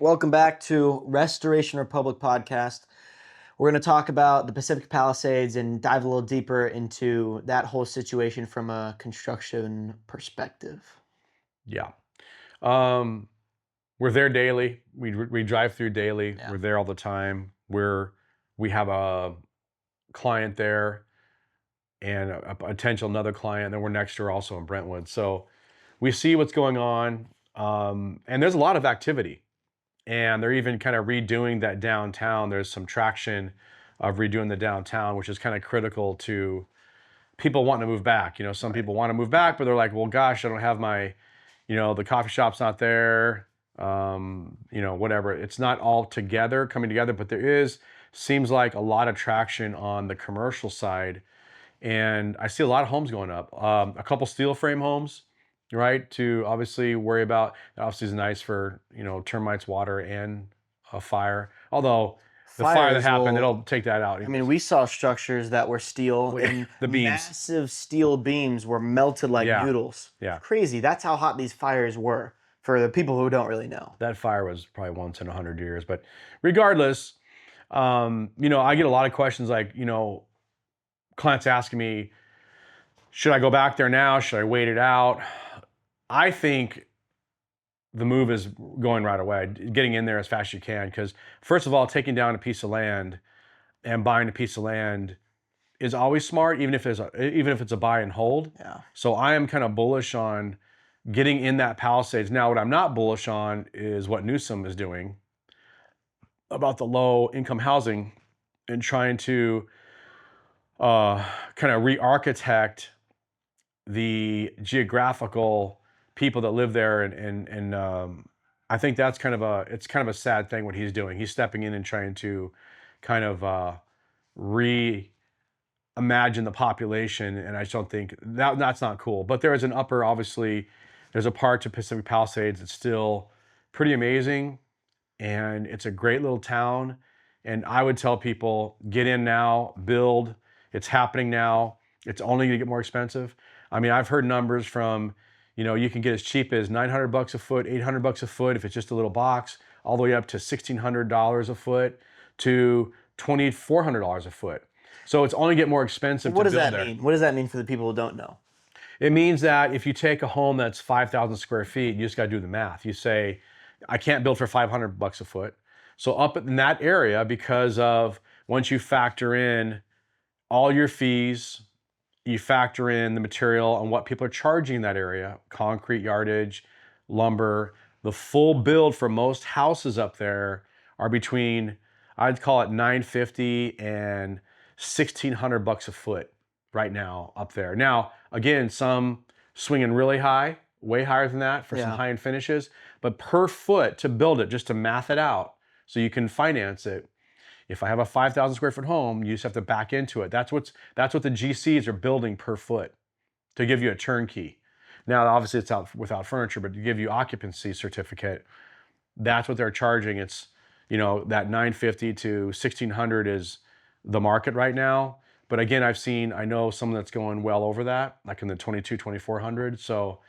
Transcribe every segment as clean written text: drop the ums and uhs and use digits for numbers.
Welcome back to Restoration Republic podcast. We're going to talk about the Pacific Palisades and dive a little deeper into that whole situation from a construction perspective. Yeah. We're there daily. We drive through daily. Yeah. We're there all the time. We have a client there and a potential another client. Then we're next door also in Brentwood. So we see what's going on. And there's a lot of activity. And they're even kind of redoing that downtown. There's some traction of redoing the downtown, which is kind of critical to people wanting to move back. Some people want to move back, but they're like, well, gosh, I don't have my, the coffee shop's not there. Whatever. It's not all together, coming together, but seems like a lot of traction on the commercial side. And I see a lot of homes going up. A couple steel frame homes, right? To obviously worry about. That obviously is nice for, termites, water, and a fire. Although the fire that happened, it'll take that out. I mean, we saw structures that were steel and the beams. Massive steel beams were melted like noodles. Yeah. Crazy. That's how hot these fires were for the people who don't really know. That fire was probably once in 100 years. But regardless, I get a lot of questions like, clients asking me, should I go back there now? Should I wait it out? I think the move is going right away, getting in there as fast as you can. Because first of all, taking down a piece of land and buying a piece of land is always smart, even if it's a buy and hold. Yeah. So I am kind of bullish on getting in that Palisades. Now, what I'm not bullish on is what Newsom is doing about the low income housing and trying to kind of re-architect the geographical people that live there, and I think that's kind of a sad thing what he's doing. He's stepping in and trying to kind of reimagine the population, and I just don't think that's not cool. But there is obviously, there's a part to Pacific Palisades that's still pretty amazing, and it's a great little town. And I would tell people, get in now, build. It's happening now. It's only going to get more expensive. I mean, I've heard numbers from, you can get as cheap as $900 a foot, $800 a foot if it's just a little box, all the way up to $1,600 a foot to $2,400 a foot. So it's only get more expensive to build there. What does that mean? What does that mean for the people who don't know? It means that if you take a home that's 5,000 square feet, you just got to do the math. You say, I can't build for $500 a foot. So up in that area, because of once you factor in all your fees, you factor in the material and what people are charging in that area, concrete yardage, lumber, the full build for most houses up there are between, I'd call it $950 and $1,600 a foot right now up there. Now, again, some swinging really high, way higher than that for some high-end finishes, but per foot to build it, just to math it out so you can finance it. If I have a 5,000 square foot home, you just have to back into it. That's what the GCs are building per foot to give you a turnkey. Now, obviously it's out without furniture, but to give you occupancy certificate, that's what they're charging. It's, that $950 to $1,600 is the market right now. But again, I know someone that's going well over that, like in the $2,200, $2,400. So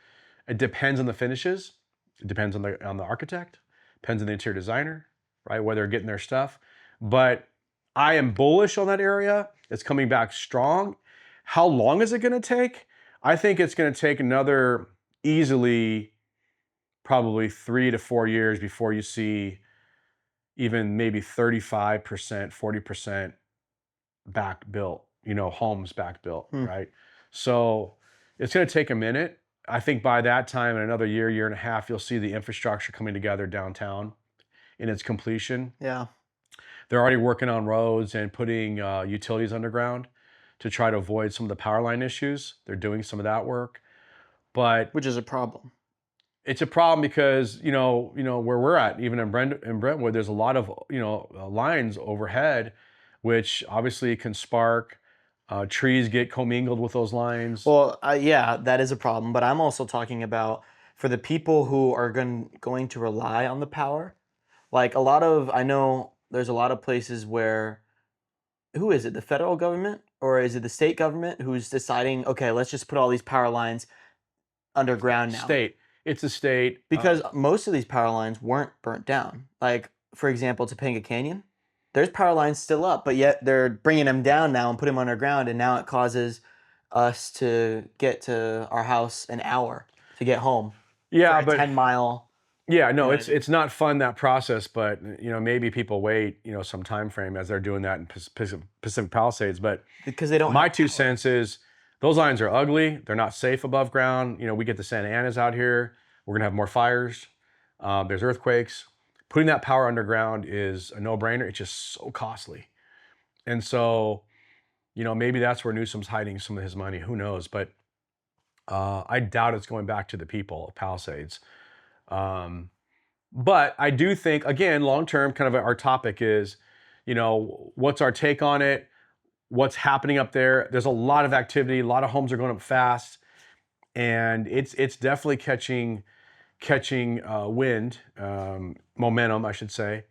it depends on the finishes. It depends on the architect, depends on the interior designer, right? Where they're getting their stuff. But I am bullish on that area. It's coming back strong. How long is it going to take? I think it's going to take another easily probably 3 to 4 years before you see even maybe 35%, 40% back built, homes back built, right? So it's going to take a minute. I think by that time, in another year and a half, you'll see the infrastructure coming together downtown in its completion. Yeah. They're already working on roads and putting utilities underground to try to avoid some of the power line issues. They're doing some of that work, but which is a problem. It's a problem because where we're at, even in Brentwood, there's a lot of lines overhead, which obviously can spark. Trees get commingled with those lines. Well, yeah, that is a problem. But I'm also talking about for the people who are going to rely on the power. Like I know there's a lot of places where, who is it, the federal government or is it the state government who's deciding, okay, let's just put all these power lines underground now? State. It's a state. Because most of these power lines weren't burnt down. Like, for example, Topanga Canyon, there's power lines still up, but yet they're bringing them down now and put them underground, and now it causes us to get to our house an hour to get home for Yeah, a but 10-mile, yeah, you no, know what I mean? it's not fun, that process, but maybe people wait, some time frame as they're doing that in Pacific Palisades. But Because they don't my have two power. cents is those lines are ugly. They're not safe above ground. We get the Santa Anas out here. We're gonna have more fires. There's earthquakes. Putting that power underground is a no-brainer. It's just so costly. And so, maybe that's where Newsom's hiding some of his money. Who knows? But I doubt it's going back to the people of Palisades. Um, but I do think, again, long term, kind of our topic is, what's our take on it? What's happening up there? There's a lot of activity. A lot of homes are going up fast, and it's definitely catching wind, momentum, I should say.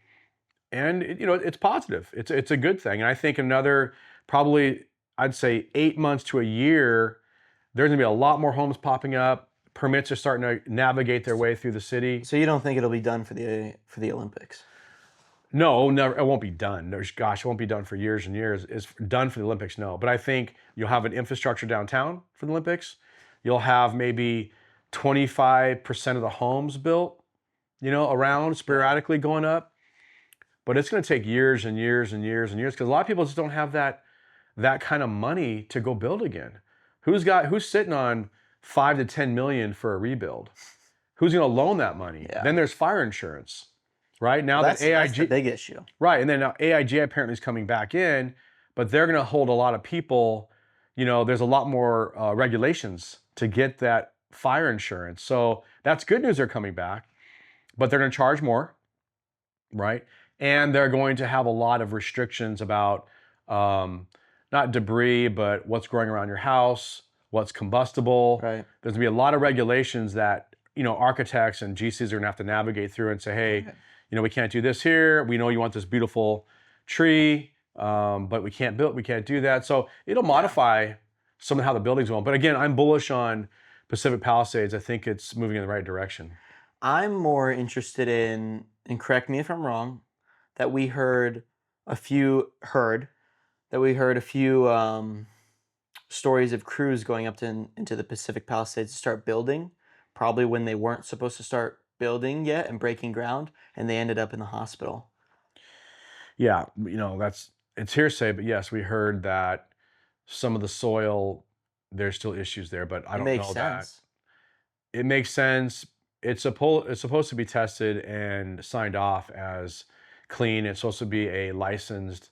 And it's positive. It's a good thing. And I think another, probably, I'd say 8 months to a year, there's gonna be a lot more homes popping up. Permits are starting to navigate their way through the city. So you don't think it'll be done for the Olympics? No, never. It won't be done. Gosh, it won't be done for years and years. It's done for the Olympics, no. But I think you'll have an infrastructure downtown for the Olympics. You'll have maybe 25% of the homes built, around sporadically going up. But it's going to take years and years and years and years, because a lot of people just don't have that kind of money to go build again. Who's sitting on 5 to 10 million for a rebuild? Who's going to loan that money? Yeah. Then there's fire insurance, right? Now Well, that that's the AIG, big issue. right? And then now AIG apparently is coming back in, but they're going to hold a lot of people. There's a lot more regulations to get that fire insurance. So that's good news. They're coming back, but they're going to charge more, right? And they're going to have a lot of restrictions about not debris, but what's growing around your house, what's combustible. Right. There's gonna be a lot of regulations that architects and GCs are gonna have to navigate through and say, hey, Right. we can't do this here. We know you want this beautiful tree, but we can't do that. So it'll modify some of how the building's going. But again, I'm bullish on Pacific Palisades. I think it's moving in the right direction. I'm more interested in, and correct me if I'm wrong, that we heard a few stories of crews going up into the Pacific Palisades to start building, probably when they weren't supposed to start building yet and breaking ground, and they ended up in the hospital. Yeah, it's hearsay, but yes, we heard that some of the soil, there's still issues there, but I It don't makes know that. sense. It makes sense. It's supposed to be tested and signed off as clean. It's supposed to be a licensed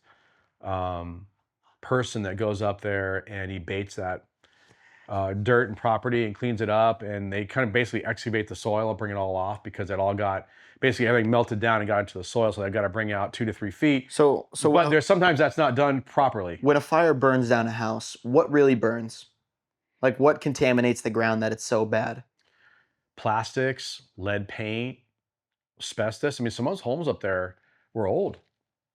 um, person that goes up there and he baits that dirt and property and cleans it up, and they kind of basically excavate the soil and bring it all off, because it all got basically everything melted down and got into the soil. So they've got to bring out 2 to 3 feet. So But there's sometimes that's not done properly. when a fire burns down a house, what really burns? Like, what contaminates the ground that it's so bad? Plastics, lead paint, asbestos. I mean, some of those homes up there were old.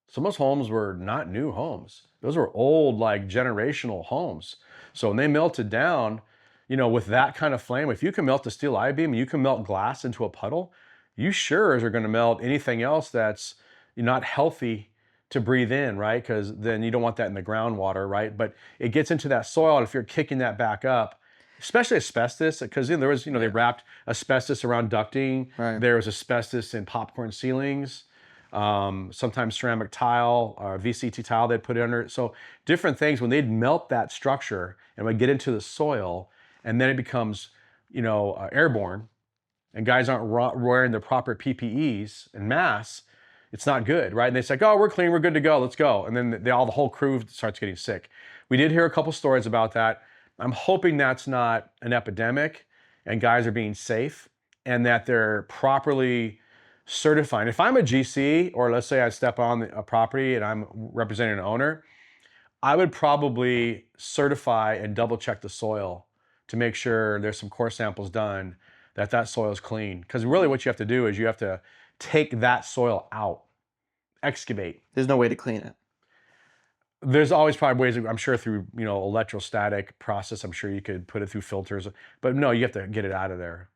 Some of those homes were not new homes. Those were old, like generational homes. So when they melted down, with that kind of flame, if you can melt a steel I-beam, you can melt glass into a puddle, you sure as are going to melt anything else that's not healthy to breathe in, right? Because then you don't want that in the groundwater, right? But it gets into that soil, and if you're kicking that back up, especially asbestos, because there was, they wrapped asbestos around ducting. Right. There was asbestos in popcorn ceilings. Sometimes ceramic tile or VCT tile they'd put it under. So different things, when they'd melt that structure and would get into the soil, and then it becomes, airborne, and guys aren't wearing the proper PPEs and masks, it's not good, right? And they say, oh, we're clean, we're good to go, let's go. And then the whole crew starts getting sick. We did hear a couple stories about that. I'm hoping that's not an epidemic and guys are being safe and that they're properly certifying. If I'm a GC, or let's say I step on a property and I'm representing an owner, I would probably certify and double check the soil to make sure there's some core samples done, that soil is clean. Because really what you have to do is you have to take that soil out, excavate. There's no way to clean it. There's always probably ways, I'm sure through, electrostatic process, I'm sure you could put it through filters, but no, you have to get it out of there,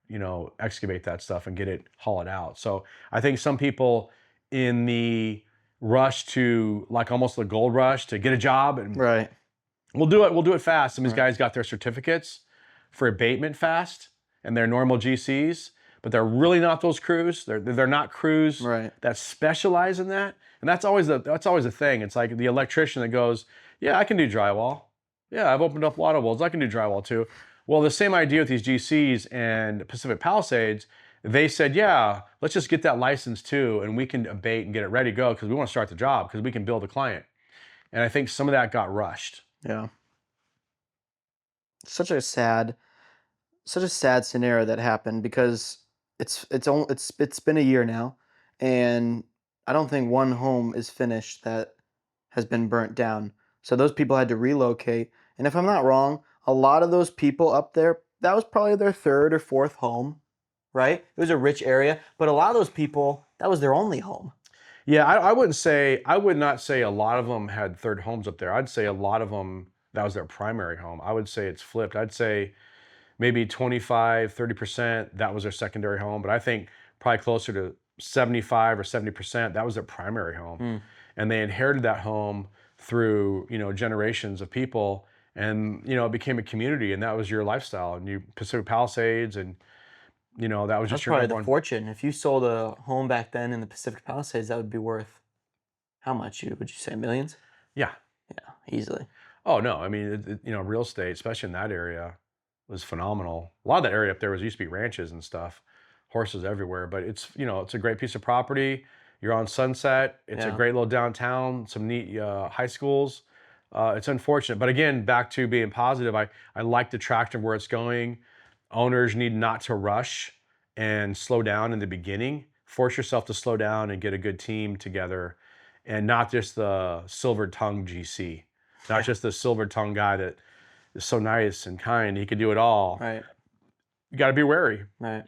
excavate that stuff and haul it out. So I think some people in the rush to, like, almost the gold rush to get a job, and Right. we'll do it fast. Some of these Right. guys got their certificates for abatement fast and they're normal GCs, but they're really not those crews. They're not crews Right. that specialize in that. And that's always the thing. It's like the electrician that goes, "Yeah, I can do drywall. Yeah, I've opened up water wells. I can do drywall too." Well, the same idea with these GCs and Pacific Palisades. They said, "Yeah, let's just get that license too, and we can abate and get it ready to go because we want to start the job because we can build a client." And I think some of that got rushed. Yeah. Such a sad such a sad scenario that happened because it's been a year now, and I don't think one home is finished that has been burnt down. So those people had to relocate, and if I'm not wrong, a lot of those people up there, that was probably their third or fourth home, right? It was a rich area, but a lot of those people, that was their only home. Yeah, I would not say a lot of them had third homes up there. I'd say a lot of them, that was their primary home. I would say it's flipped. I'd say maybe 25, 30% that was their secondary home, but I think probably closer to 75 or 70% that was their primary home. Hmm. And they inherited that home through, generations of people, and it became a community, and that was your lifestyle, and you Pacific Palisades, and that was That's just your probably number the one. fortune. If you sold a home back then in the Pacific Palisades, that would be worth how much? You would you say millions? Yeah. Yeah, easily. Oh no, I mean, real estate, especially in that area, was phenomenal. A lot of that area up there used to be ranches and stuff, horses everywhere. But it's a great piece of property. You're on Sunset. It's a Yeah. great little downtown. Some neat high schools. It's unfortunate, but again, back to being positive. I like the traction of where it's going. Owners need not to rush and slow down in the beginning. Force yourself to slow down and get a good team together, and not just the silver tongue GC, not Yeah. just the silver tongue guy that is so nice and kind. He could do it all. Right. You got to be wary. Right.